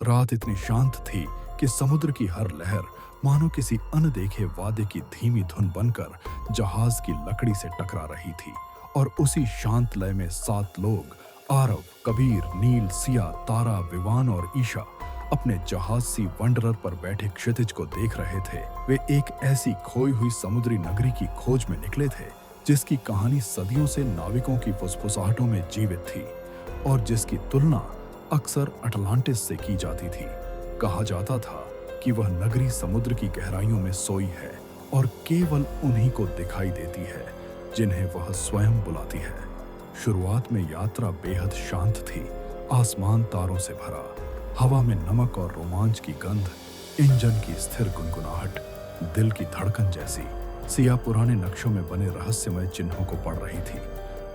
रात इतनी शांत थी कि समुद्र की हर लहर मानो किसी अनदेखे वादे की धीमी धुन बनकर जहाज की लकड़ी से टकरा रही थी। और उसी शांत लय में 7 लोग, आरव, कबीर, नील, सिया, तारा, विवान और ईशा, अपने जहाज सी वंडरर पर बैठे क्षितिज को देख रहे थे। वे एक ऐसी खोई हुई समुद्री नगरी की खोज में निकले थे जिसकी कहानी सदियों से नाविकों की फुसफुसाहटों में जीवित थी और जिसकी तुलना अक्सर अटलांटिस से की जाती थी। कहा जाता था कि वह नगरी समुद्र की गहराइयों में सोई है और केवल उन्हीं को दिखाई देती है जिन्हें वह स्वयं बुलाती है। शुरुआत में यात्रा बेहद शांत थी। आसमान तारों से भरा, हवा में नमक और रोमांच की गंध, इंजन की स्थिर गुनगुनाहट दिल की धड़कन जैसी। सिया पुराने नक्शों में बने रहस्यमय चिन्हों को पढ़ रही थी।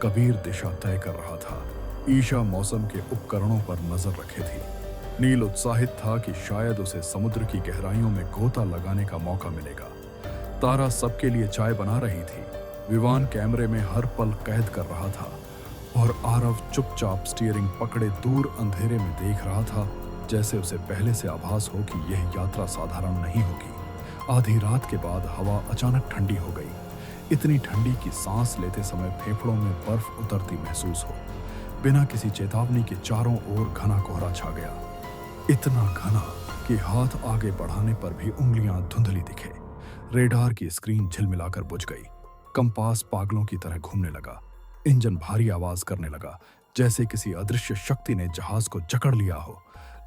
कबीर दिशा तय कर रहा था। ईशा मौसम के उपकरणों पर नजर रखे थी। नील उत्साहित था कि शायद उसे समुद्र की गहराइयों में गोता लगाने का मौका मिलेगा। तारा सबके लिए चाय बना रही थी। विवान कैमरे में हर पल कैद कर रहा था और आरव चुपचाप स्टीयरिंग पकड़े दूर अंधेरे में देख रहा था, जैसे उसे पहले से आभास हो कि यह यात्रा साधारण नहीं होगी। आधी रात के बाद हवा अचानक ठंडी हो गई, इतनी ठंडी कि सांस लेते समय फेफड़ों में बर्फ उतरती महसूस हो। बिना किसी चेतावनी के चारों ओर घना कोहरा छा गया, इतना घना कि हाथ आगे बढ़ाने पर भी उंगलियां धुंधली दिखे। रेडार की स्क्रीन झिलमिलाकर बुझ गई। कंपास पागलों की तरह घूमने लगा। इंजन भारी आवाज करने लगा, जैसे किसी अदृश्य शक्ति ने जहाज को जकड़ लिया हो।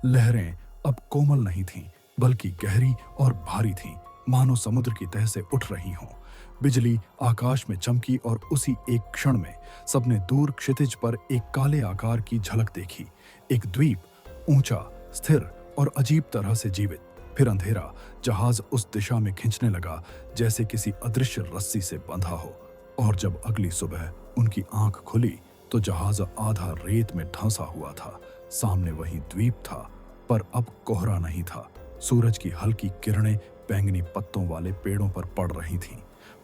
लहरें अब कोमल नहीं थीं, बल्कि गहरी और भारी थीं, मानो समुद्र की तह से उठ रही हों। बिजली आकाश में चमकी और उसी एक क्षण में सबने दूर क्षितिज पर एक काले आकार की झलक देखी। एक द्वीप, ऊंचा, स्थिर और अजीब तरह से जीवित। फिर अंधेरा। जहाज उस दिशा में खींचने लगा जैसे किसी अदृश्य रस्सी से बंधा हो। और जब अगली सुबह उनकी आंख खुली तो जहाज आधा रेत में धंसा हुआ था। सामने वही द्वीप था, पर अब कोहरा नहीं था। सूरज की हल्की किरणें बैंगनी पत्तों वाले पेड़ों पर पड़ रही थीं,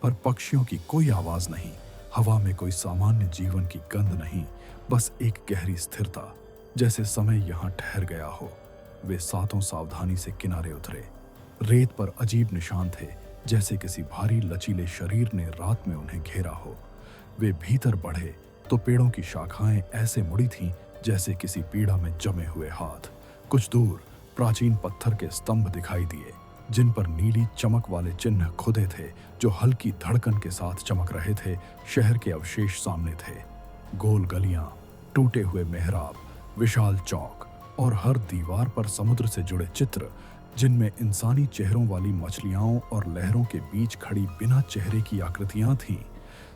पर पक्षियों की कोई आवाज नहीं। हवा में कोई सामान्य जीवन की गंध नहीं, बस एक गहरी स्थिरता, जैसे समय यहाँ ठहर गया हो। वे सातों सावधानी से किनारे उतरे। रेत पर अजीब निशान थे, जैसे किसी भारी लचीले शरीर ने रात में उन्हें घेरा हो। वे भीतर बढ़े तो पेड़ों की शाखाएं ऐसे मुड़ी थीं जैसे किसी पीड़ा में जमे हुए हाथ। कुछ दूर प्राचीन पत्थर के स्तंभ दिखाई दिए, जिन पर नीली चमक वाले चिन्ह खुदे थे, जो हल्की धड़कन के साथ चमक रहे थे। शहर के अवशेष सामने थे, गोल गलियां, टूटे हुए मेहराब, विशाल चौक और हर दीवार पर समुद्र से जुड़े चित्र, जिनमें इंसानी चेहरों वाली मछलियां और लहरों के बीच खड़ी बिना चेहरे की आकृतियां थीं।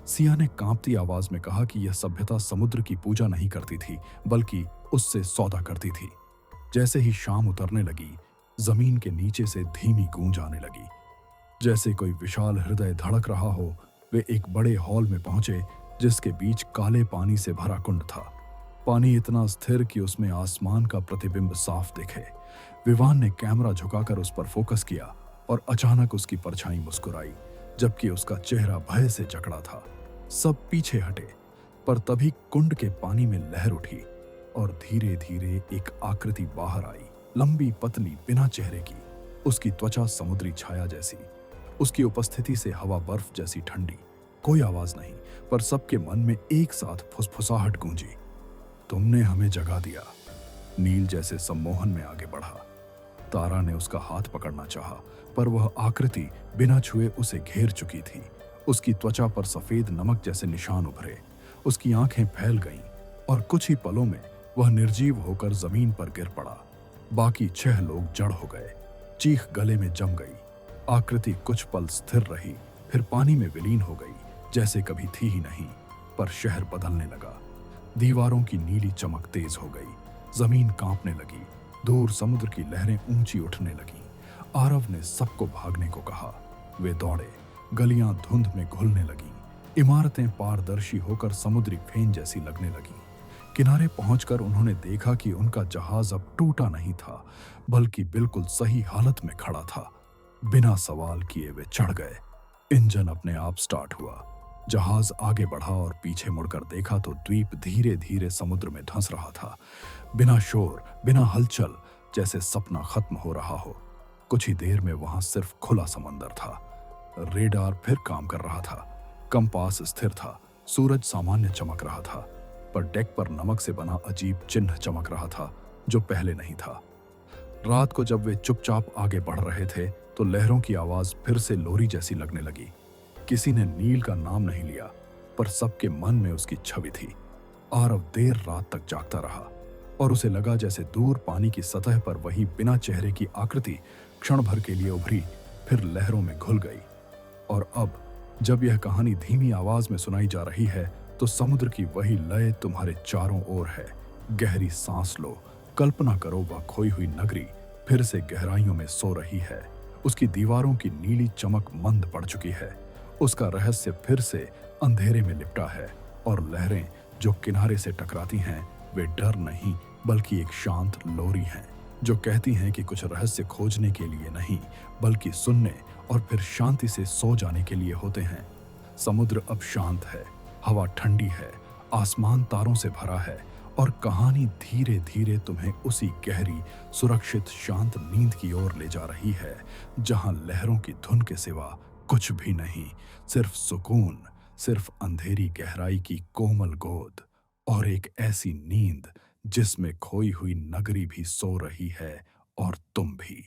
सिया ने कांपती आवाज में कहा कि यह सभ्यता समुद्र की पूजा नहीं करती थी, बल्कि उससे सौदा करती थी। जैसे ही शाम उतरने लगी, जमीन के नीचे से धीमी गूंज आने लगी, जैसे कोई विशाल हृदय धड़क रहा हो। वे एक बड़े हॉल में पहुंचे, जिसके बीच काले पानी से भरा कुंड था। पानी इतना स्थिर कि उसमें आसमान का प्रतिबिंब साफ दिखे। विवान ने कैमरा झुकाकर उस पर फोकस किया और अचानक उसकी परछाई मुस्कुराई, जबकि उसका चेहरा भय से जकड़ा था। सब पीछे हटे, पर तभी कुंड के पानी में लहर उठी और धीरे धीरे एक आकृति बाहर आई, लंबी, पतली, बिना चेहरे की। उसकी त्वचा समुद्री छाया जैसी। उसकी उपस्थिति से हवा बर्फ जैसी ठंडी। कोई आवाज नहीं, पर सबके मन में एक साथ फुसफुसाहट गूंजी। तुमने हमें जगा दिया। नील जैसे सम्मोहन में आगे बढ़ा। तारा ने उसका हाथ पकड़ना चाहा, पर वह आकृति बिना छुए उसे घेर चुकी थी। उसकी त्वचा पर सफेद नमक जैसे निशान उभरे। उसकी आंखें फैल गईं और कुछ ही पलों में वह निर्जीव होकर जमीन पर गिर पड़ा। बाकी 6 लोग जड़ हो गए। चीख गले में जम गई। आकृति कुछ पल स्थिर रही, फिर पानी में विलीन हो गई, जैसे कभी थी ही नहीं। पर शहर बदलने लगा। दीवारों की नीली चमक तेज हो गई, जमीन कांपने लगी, दूर समुद्र की लहरें ऊंची उठने लगीं। आरव ने सबको भागने को कहा। वे दौड़े। गलियां धुंध में घुलने लगीं। इमारतें पारदर्शी होकर समुद्री फेन जैसी लगने लगीं। किनारे पहुंचकर उन्होंने देखा कि उनका जहाज अब टूटा नहीं था, बल्कि बिल्कुल सही हालत में खड़ा था। बिना सवाल किए वे चढ़ गए। इंजन अपने आप स्टार्ट हुआ। जहाज आगे बढ़ा और पीछे मुड़कर देखा तो द्वीप धीरे धीरे समुद्र में धंस रहा था। बिना शोर, बिना हलचल, जैसे सपना खत्म हो रहा हो। कुछ ही देर में वहां सिर्फ खुला समंदर था। रेडार फिर काम कर रहा था, कंपास स्थिर था, सूरज सामान्य चमक रहा था, पर डेक पर नमक से बना अजीब चिन्ह चमक रहा था जो पहले नहीं था। रात को जब वे चुपचाप आगे बढ़ रहे थे तो लहरों की आवाज फिर से लोरी जैसी लगने लगी। किसी ने नील का नाम नहीं लिया, पर सबके मन में उसकी छवि थी। आरव देर रात तक जागता रहा और उसे लगा जैसे दूर पानी की सतह पर वही बिना चेहरे की आकृति क्षण भर के लिए उभरी, फिर लहरों में घुल गई। और अब जब यह कहानी धीमी आवाज में सुनाई जा रही है तो समुद्र की वही लय तुम्हारे चारों ओर है। गहरी सांस लो, कल्पना करो वह खोई हुई नगरी फिर से गहराइयों में सो रही है। उसकी दीवारों की नीली चमक मंद पड़ चुकी है, उसका रहस्य फिर से अंधेरे में लिपटा है, और लहरें जो किनारे से टकराती हैं वे डर नहीं बल्कि एक शांत लोरी हैं जो कहती हैं कि कुछ रहस्य खोजने के लिए नहीं बल्कि सुनने और फिर शांति से सो जाने के लिए होते हैं। समुद्र अब शांत है, हवा ठंडी है, आसमान तारों से भरा है, और कहानी धीरे धीरे तुम्हें उसी गहरी सुरक्षित शांत नींद की ओर ले जा रही है जहां लहरों की धुन के सिवा कुछ भी नहीं, सिर्फ सुकून, सिर्फ अंधेरी गहराई की कोमल गोद और एक ऐसी नींद जिसमें खोई हुई नगरी भी सो रही है और तुम भी।